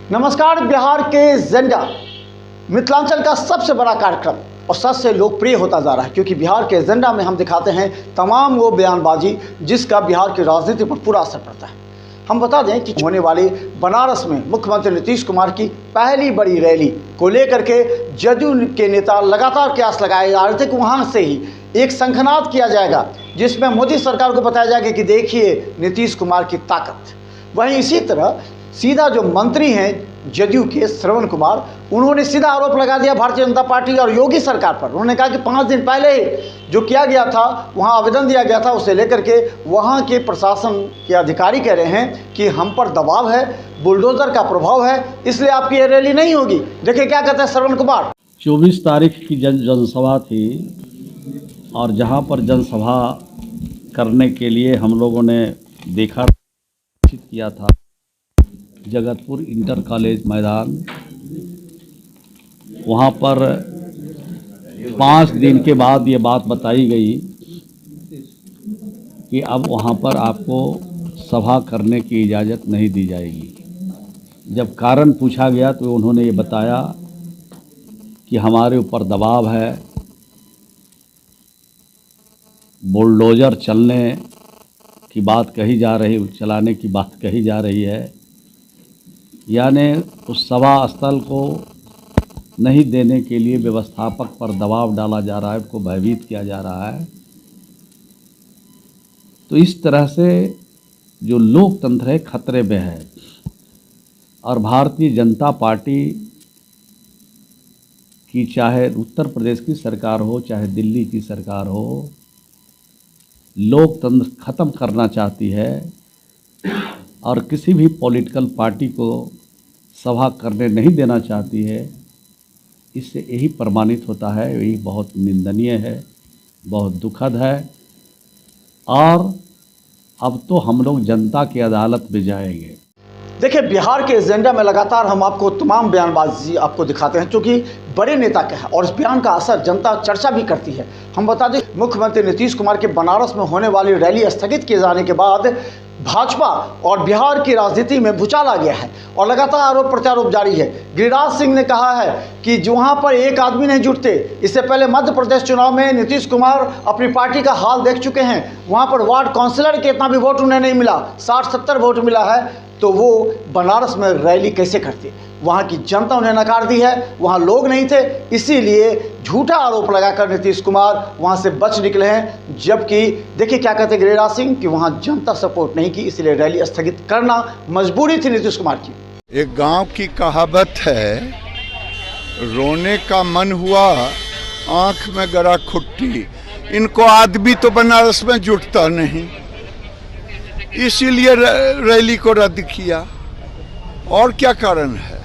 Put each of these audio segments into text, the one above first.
नमस्कार। बिहार के एजेंडा मिथिलांचल का सबसे बड़ा कार्यक्रम और सबसे लोकप्रिय होता जा रहा है, क्योंकि बिहार के एजेंडा में हम दिखाते हैं तमाम वो बयानबाजी जिसका बिहार की राजनीति पर पूरा असर पड़ता है। हम बता दें कि होने वाली बनारस में मुख्यमंत्री नीतीश कुमार की पहली बड़ी रैली को लेकर के जदयू के नेता लगातार कयास लगाए जा रहे थे कि वहाँ से ही एक शंखनाद किया जाएगा, जिसमें मोदी सरकार को बताया जाएगा कि देखिए नीतीश कुमार की ताकत। वहीं इसी तरह सीधा जो मंत्री हैं जदयू के श्रवण कुमार, उन्होंने सीधा आरोप लगा दिया भारतीय जनता पार्टी और योगी सरकार पर। उन्होंने कहा कि 5 दिन पहले जो किया गया था, वहां आवेदन दिया गया था, उसे लेकर के वहां के प्रशासन के अधिकारी कह रहे हैं कि हम पर दबाव है, बुलडोजर का प्रभाव है, इसलिए आपकी ये रैली नहीं होगी। देखिए क्या कहते हैं श्रवण कुमार। 24 तारीख की जनसभा थी और जहां पर जनसभा करने के लिए हम लोगों ने देखा किया था जगतपुर इंटर कॉलेज मैदान। वहाँ पर 5 दिन के बाद ये बात बताई गई कि अब वहाँ पर आपको सभा करने की इजाज़त नहीं दी जाएगी। जब कारण पूछा गया तो उन्होंने ये बताया कि हमारे ऊपर दबाव है, बुलडोजर चलने की बात कही जा रही, चलाने की बात कही जा रही है, यानी उस सभा स्थल को नहीं देने के लिए व्यवस्थापक पर दबाव डाला जा रहा है, उसको भयभीत किया जा रहा है। तो इस तरह से जो लोकतंत्र है खतरे में है और भारतीय जनता पार्टी की, चाहे उत्तर प्रदेश की सरकार हो चाहे दिल्ली की सरकार हो, लोकतंत्र ख़त्म करना चाहती है और किसी भी पॉलिटिकल पार्टी को सभा करने नहीं देना चाहती है। इससे यही प्रमाणित होता है, यही बहुत निंदनीय है, बहुत दुखद है। और अब तो हम लोग जनता की अदालत में जाएंगे। देखिए, बिहार के एजेंडा में लगातार हम आपको तमाम बयानबाजी आपको दिखाते हैं, क्योंकि बड़े नेता का है और इस बयान का असर जनता चर्चा भी करती है। हम बता दें, मुख्यमंत्री नीतीश कुमार के बनारस में होने वाली रैली स्थगित किए जाने के बाद भाजपा और बिहार की राजनीति में भूचाल आ गया है और लगातार आरोप प्रत्यारोप जारी है। गिरिराज सिंह ने कहा है कि वहाँ पर एक आदमी नहीं जुटते। इससे पहले मध्य प्रदेश चुनाव में नीतीश कुमार अपनी पार्टी का हाल देख चुके हैं। वहाँ पर वार्ड काउंसिलर के इतना भी वोट उन्हें नहीं मिला, 60-70 वोट मिला है, तो वो बनारस में रैली कैसे करते? वहाँ की जनता उन्हें नकार दी है, वहाँ लोग नहीं थे, इसीलिए झूठा आरोप लगाकर नीतीश कुमार वहाँ से बच निकले हैं। जबकि देखिए क्या कहते हैं गिरिराज सिंह कि वहाँ जनता सपोर्ट नहीं की, इसलिए रैली स्थगित करना मजबूरी थी नीतीश कुमार की। एक गांव की कहावत है, रोने का मन हुआ आंख में गरा खुट्टी। इनको आदमी तो बनारस में जुटता नहीं, इसीलिए रैली को रद्द किया। और क्या कारण है?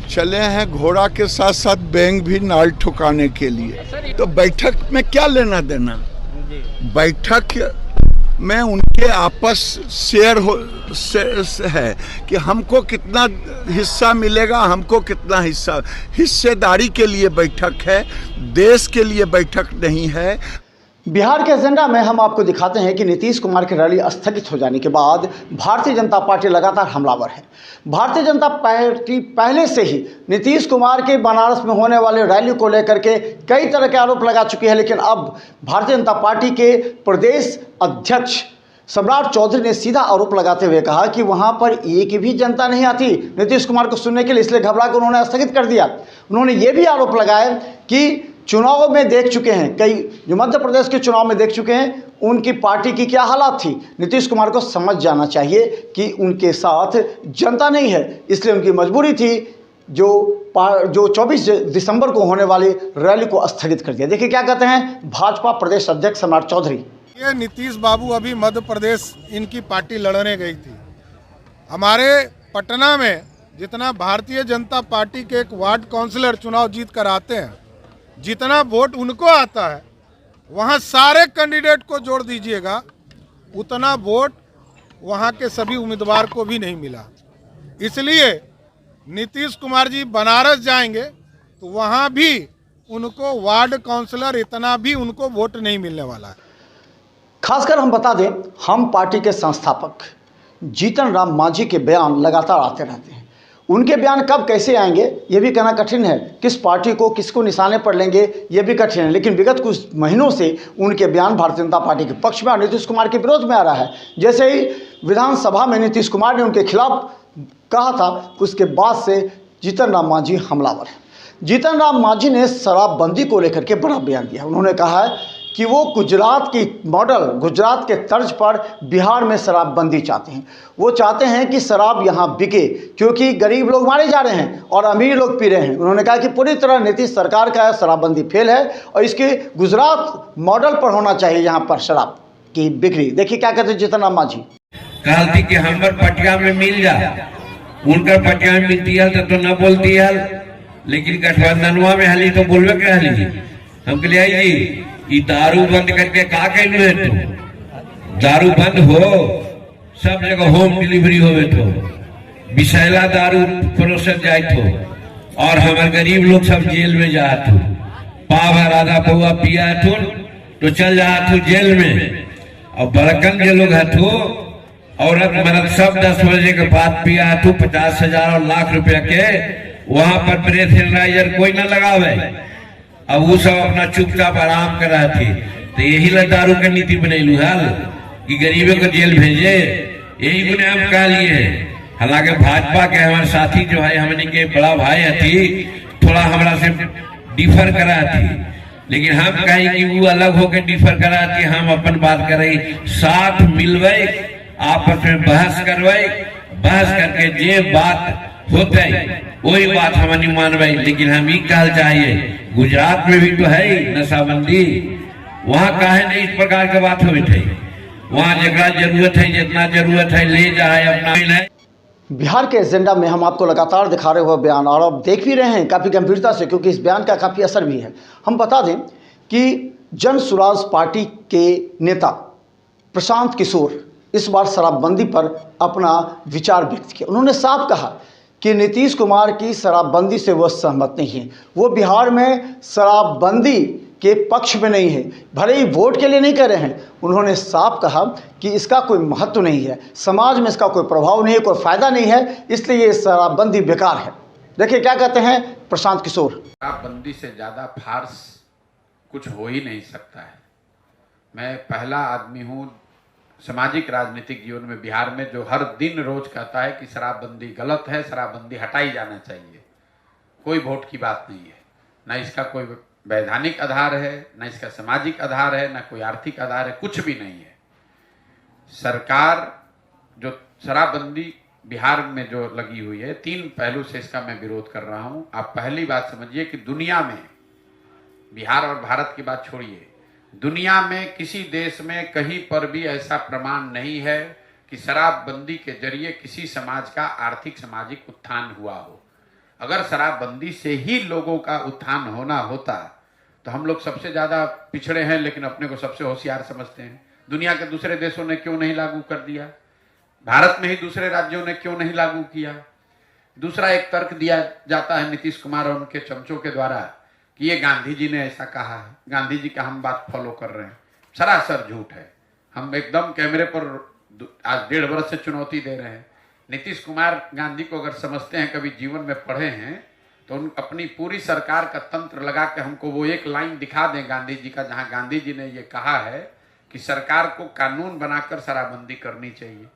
चले हैं घोड़ा के साथ साथ बैंग भी नाल ठुकाने के लिए। तो बैठक में क्या लेना देना? बैठक में उनके आपस शेयर है कि हमको कितना हिस्सा मिलेगा, हमको कितना हिस्सा। हिस्सेदारी के लिए बैठक है, देश के लिए बैठक नहीं है। बिहार के एजेंडा में हम आपको दिखाते हैं कि नीतीश कुमार की रैली स्थगित हो जाने के बाद भारतीय जनता पार्टी लगातार हमलावर है। भारतीय जनता पार्टी पहले से ही नीतीश कुमार के बनारस में होने वाले रैली को लेकर के कई तरह के आरोप लगा चुकी है, लेकिन अब भारतीय जनता पार्टी के प्रदेश अध्यक्ष सम्राट चौधरी ने सीधा आरोप लगाते हुए कहा कि वहां पर एक भी जनता नहीं आती नीतीश कुमार को सुनने के लिए, इसलिए घबरा कर उन्होंने स्थगित कर दिया। उन्होंने ये भी आरोप लगाया कि चुनाव में देख चुके हैं, कई जो मध्य प्रदेश के चुनाव में देख चुके हैं, उनकी पार्टी की क्या हालात थी। नीतीश कुमार को समझ जाना चाहिए कि उनके साथ जनता नहीं है, इसलिए उनकी मजबूरी थी जो 24 दिसंबर को होने वाली रैली को स्थगित कर दिया। देखिए क्या कहते हैं भाजपा प्रदेश अध्यक्ष सम्राट चौधरी। ये नीतीश बाबू अभी मध्य प्रदेश इनकी पार्टी लड़ने गई थी। हमारे पटना में जितना भारतीय जनता पार्टी के एक वार्ड काउंसिलर चुनाव जीत कर आते हैं, जितना वोट उनको आता है, वहाँ सारे कैंडिडेट को जोड़ दीजिएगा, उतना वोट वहाँ के सभी उम्मीदवार को भी नहीं मिला। इसलिए नीतीश कुमार जी बनारस जाएंगे तो वहाँ भी उनको वार्ड काउंसिलर इतना भी उनको वोट नहीं मिलने वाला है। खासकर हम बता दें, हम पार्टी के संस्थापक जीतन राम मांझी के बयान लगातार आते रहते हैं उनके बयान कब कैसे आएंगे ये भी कहना कठिन है, किस पार्टी को किसको निशाने पर लेंगे ये भी कठिन है। लेकिन विगत कुछ महीनों से उनके बयान भारतीय जनता पार्टी के पक्ष में और नीतीश कुमार के विरोध में आ रहा है। जैसे ही विधानसभा में नीतीश कुमार ने उनके खिलाफ कहा था, उसके बाद से जीतन राम मांझी हमलावर है। जीतन राम मांझी ने शराबबंदी को लेकर के बड़ा बयान दिया। उन्होंने कहा है कि वो गुजरात की मॉडल, गुजरात के तर्ज पर बिहार में शराबबंदी चाहते हैं। वो चाहते हैं कि शराब यहाँ बिके, क्योंकि गरीब लोग मारे जा रहे हैं और अमीर लोग पी रहे हैं। उन्होंने कहा कि पूरी तरह नीतीश सरकार का शराबबंदी फेल है और इसके गुजरात मॉडल पर होना चाहिए यहाँ पर शराब की बिक्री। देखिए क्या कहते हैं जीतन राम मांझी। कहती कि हमर पटिया में मिल जा, उनकर पटिया में मिलती है तो न बोलती है, लेकिन गठबंधनवा में हली तो बोलवे के हली। हम कहलिए जी ये दारू बंद करके का कहलू है, तो दारू बंद हो, सब जगह होम डिलीवरी होवे तो विषैला दारू प्रोसेस जाए तो, और हमारे गरीब लोग सब जेल में जात हो, पाव आधा पौआ पिया तो चल जात हो जेल में। और बड़कन जो लोग हथो औरत मर्द सब 10 बजे के बाद पिया तो 50,000 और लाख रुपया के वहां पर ब्रेथ एनालाइजर कोई ना लगावे। अब वो सब अपना चुपचाप आराम कर रहा थी। तो यही ला दारू का नीति बनैलू हाल कि गरीबों को जेल भेजे, यही गुने हम कह लिए। हालांकि भाजपा के हमारे साथी जो है, हमने के बड़ा भाई थी, थोड़ा हमारा से डिफर करा थी, लेकिन हम कहें कि वो अलग होकर डिफर करा थी, हम अपन बात करें, साथ मिलवे, आपस में बहस करवे, बहस करके जे बात होते वही बात हम नहीं मानवे। लेकिन हम ही कहल चाहिए, गुजरात में भी तो है नशाबंदी, वहाँ काहे नहीं इस प्रकार की बात हुई थी। वहाँ जगह जरूरत है, जितना जरूरत है ले जाए अपना। बिहार के एजेंडा में हम आपको लगातार दिखा रहे हुए बयान, और अब देख भी रहे हैं काफ़ी गंभीरता से, क्योंकि इस बयान का काफ़ी असर भी है। हम बता दें कि जन सुराज पार्टी के नेता प्रशांत किशोर इस बार शराबबंदी पर अपना विचार व्यक्त किया। उन्होंने साफ कहा कि नीतीश कुमार की शराबबंदी से वो सहमत नहीं है, वो बिहार में शराबबंदी के पक्ष में नहीं है, भले ही वोट के लिए नहीं कर रहे हैं। उन्होंने साफ कहा कि इसका कोई महत्व नहीं है, समाज में इसका कोई प्रभाव नहीं है, कोई फ़ायदा नहीं है, इसलिए ये शराबबंदी बेकार है। देखिए क्या कहते हैं प्रशांत किशोर। शराबबंदी से ज़्यादा फार्स कुछ हो ही नहीं सकता है। मैं पहला आदमी हूँ सामाजिक राजनीतिक जीवन में बिहार में जो हर दिन रोज कहता है कि शराबबंदी गलत है, शराबबंदी हटाई जाना चाहिए। कोई वोट की बात नहीं है, ना इसका कोई वैधानिक आधार है, ना इसका सामाजिक आधार है, ना कोई आर्थिक आधार है, कुछ भी नहीं है। सरकार जो शराबबंदी बिहार में जो लगी हुई है, 3 पहलू से इसका मैं विरोध कर रहा हूँ। आप पहली बात समझिए कि दुनिया में, बिहार और भारत की बात छोड़िए, दुनिया में किसी देश में कहीं पर भी ऐसा प्रमाण नहीं है कि शराबबंदी के जरिए किसी समाज का आर्थिक सामाजिक उत्थान हुआ हो। अगर शराबबंदी से ही लोगों का उत्थान होना होता तो हम लोग सबसे ज़्यादा पिछड़े हैं, लेकिन अपने को सबसे होशियार समझते हैं। दुनिया के दूसरे देशों ने क्यों नहीं लागू कर दिया? भारत में ही दूसरे राज्यों ने क्यों नहीं लागू किया? दूसरा एक तर्क दिया जाता है नीतीश कुमार और उनके चमचों के द्वारा कि ये गांधी जी ने ऐसा कहा है, गांधी जी का हम बात फॉलो कर रहे हैं। सरासर झूठ है। हम एकदम कैमरे पर आज 1.5 वर्ष से चुनौती दे रहे हैं। नीतीश कुमार गांधी को अगर समझते हैं, कभी जीवन में पढ़े हैं, तो उन अपनी पूरी सरकार का तंत्र लगा के हमको वो एक लाइन दिखा दें गांधी जी का, जहां गांधी जी ने ये कहा है कि सरकार को कानून बनाकर शराबबंदी करनी चाहिए।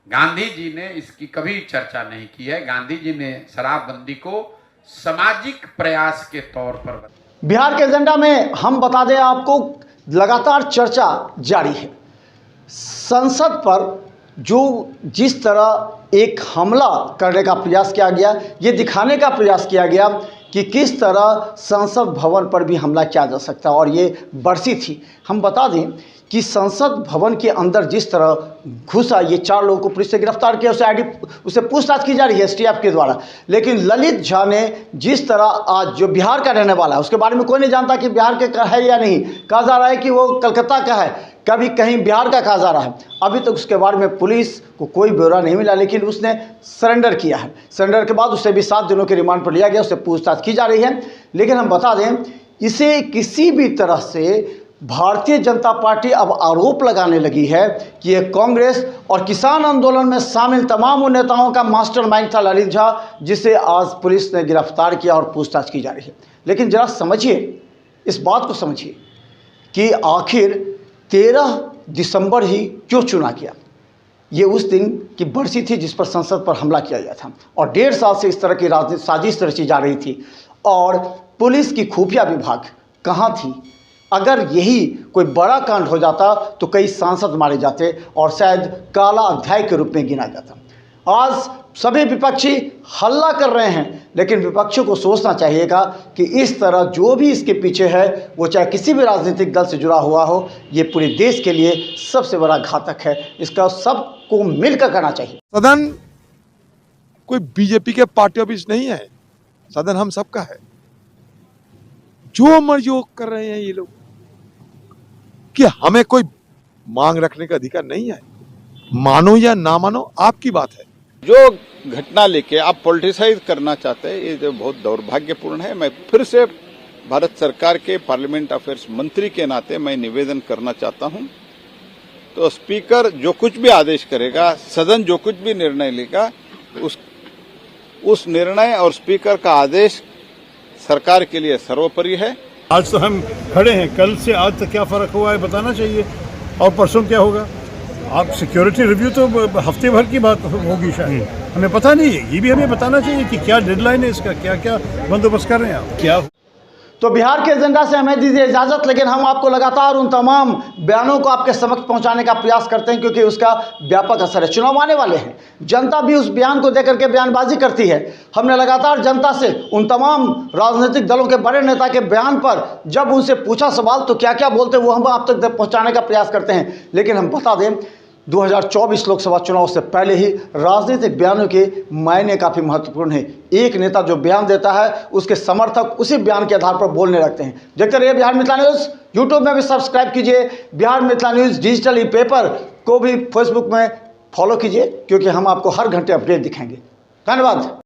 गांधी जी ने इसकी कभी चर्चा नहीं की है। गांधी जी ने शराबबंदी को सामाजिक प्रयास के तौर पर। बिहार के एजेंडा में हम बता दें आपको, लगातार चर्चा जारी है। संसद पर जो जिस तरह एक हमला करने का प्रयास किया गया, ये दिखाने का प्रयास किया गया कि किस तरह संसद भवन पर भी हमला किया जा सकता है, और ये बरसी थी। हम बता दें कि संसद भवन के अंदर जिस तरह घुसा, ये 4 लोगों को पुलिस से गिरफ्तार किया, उसे पूछताछ की जा रही है एसटीएफ के द्वारा। लेकिन ललित झा ने जिस तरह, आज जो बिहार का रहने वाला है, उसके बारे में कोई नहीं जानता कि बिहार का है या नहीं। कहा जा रहा है कि वो कलकत्ता का है, कभी कहीं बिहार का कहा जा रहा है। अभी तक उसके बारे में पुलिस को कोई ब्यौरा नहीं मिला, लेकिन उसने सरेंडर किया है। सरेंडर के बाद उसे भी 7 दिनों के रिमांड पर लिया गया, उससे पूछताछ की जा रही है। लेकिन हम बता दें, इसे किसी भी तरह से भारतीय जनता पार्टी अब आरोप लगाने लगी है कि ये कांग्रेस और किसान आंदोलन में शामिल तमाम उन नेताओं का मास्टरमाइंड था ललित झा, जिसे आज पुलिस ने गिरफ्तार किया और पूछताछ की जा रही है। लेकिन जरा समझिए, इस बात को समझिए कि आखिर 13 दिसंबर ही क्यों चुना गया। ये उस दिन की बरसी थी जिस पर संसद पर हमला किया गया था और 1.5 साल से इस तरह की राजनीतिक साजिश रची जा रही थी और पुलिस की खुफिया विभाग कहाँ थी। अगर यही कोई बड़ा कांड हो जाता तो कई सांसद मारे जाते और शायद काला अध्याय के रूप में गिना जाता। आज सभी विपक्षी हल्ला कर रहे हैं, लेकिन विपक्षियों को सोचना चाहिएगा कि इस तरह जो भी इसके पीछे है, वो चाहे किसी भी राजनीतिक दल से जुड़ा हुआ हो, ये पूरे देश के लिए सबसे बड़ा घातक है। इसका सबको मिलकर करना चाहिए। सदन कोई बीजेपी के पार्टी ऑफिस नहीं है, सदन हम सबका है। जो मर्जी वो कर रहे हैं ये लोग, कि हमें कोई मांग रखने का अधिकार नहीं है। मानो या ना मानो आपकी बात है। जो घटना लेके आप पॉलिटिसाइज करना चाहते हैं, ये जो बहुत दुर्भाग्यपूर्ण है। मैं फिर से भारत सरकार के पार्लियामेंट अफेयर्स मंत्री के नाते मैं निवेदन करना चाहता हूं, तो स्पीकर जो कुछ भी आदेश करेगा, सदन जो कुछ भी निर्णय लेगा, उस निर्णय और स्पीकर का आदेश सरकार के लिए सर्वोपरि है। आज तो हम खड़े हैं, कल से आज तक क्या फर्क हुआ है बताना चाहिए, और परसों क्या होगा। आप सिक्योरिटी रिव्यू तो हफ्ते भर की बात होगी शायद, हमें पता नहीं है। ये भी हमें बताना चाहिए कि क्या डेडलाइन है इसका, क्या क्या बंदोबस्त कर रहे हैं आप, क्या। तो बिहार के एजेंडा से हमें दीजिए इजाज़त, लेकिन हम आपको लगातार उन तमाम बयानों को आपके समक्ष पहुंचाने का प्रयास करते हैं, क्योंकि उसका व्यापक असर है। चुनाव आने वाले हैं, जनता भी उस बयान को देकर के बयानबाजी करती है। हमने लगातार जनता से उन तमाम राजनीतिक दलों के बड़े नेता के बयान पर जब उनसे पूछा सवाल तो क्या क्या बोलते वो हम आप तक पहुँचाने का प्रयास करते हैं। लेकिन हम बता दें, 2024 लोकसभा चुनाव से पहले ही राजनीतिक बयानों के मायने काफ़ी महत्वपूर्ण है। एक नेता जो बयान देता है, उसके समर्थक उसी बयान के आधार पर बोलने लगते हैं। देखते रहिए बिहार मिथिला न्यूज़। यूट्यूब में भी सब्सक्राइब कीजिए, Bihar Mithila news digital e paper को भी फेसबुक में फॉलो कीजिए, क्योंकि हम आपको हर घंटे अपडेट दिखाएंगे। धन्यवाद।